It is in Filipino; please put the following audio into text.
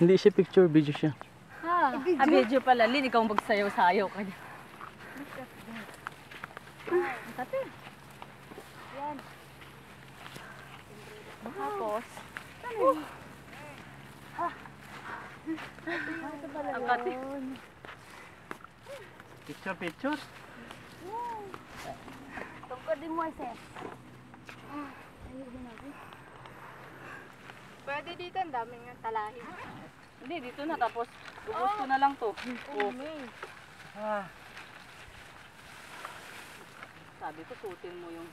Hindi siya picture, video siya. Video pala. Lin, ikaw magsayaw-sayaw ka niya. Kati. Yan. Tapos. Ang kati. Picture, picture. Tungkol din mo, Seth. Pwede dito, ang daming talahin. Hindi, dito na. Tapos, ubos ko na lang to. Sabi ko, sutin mo yung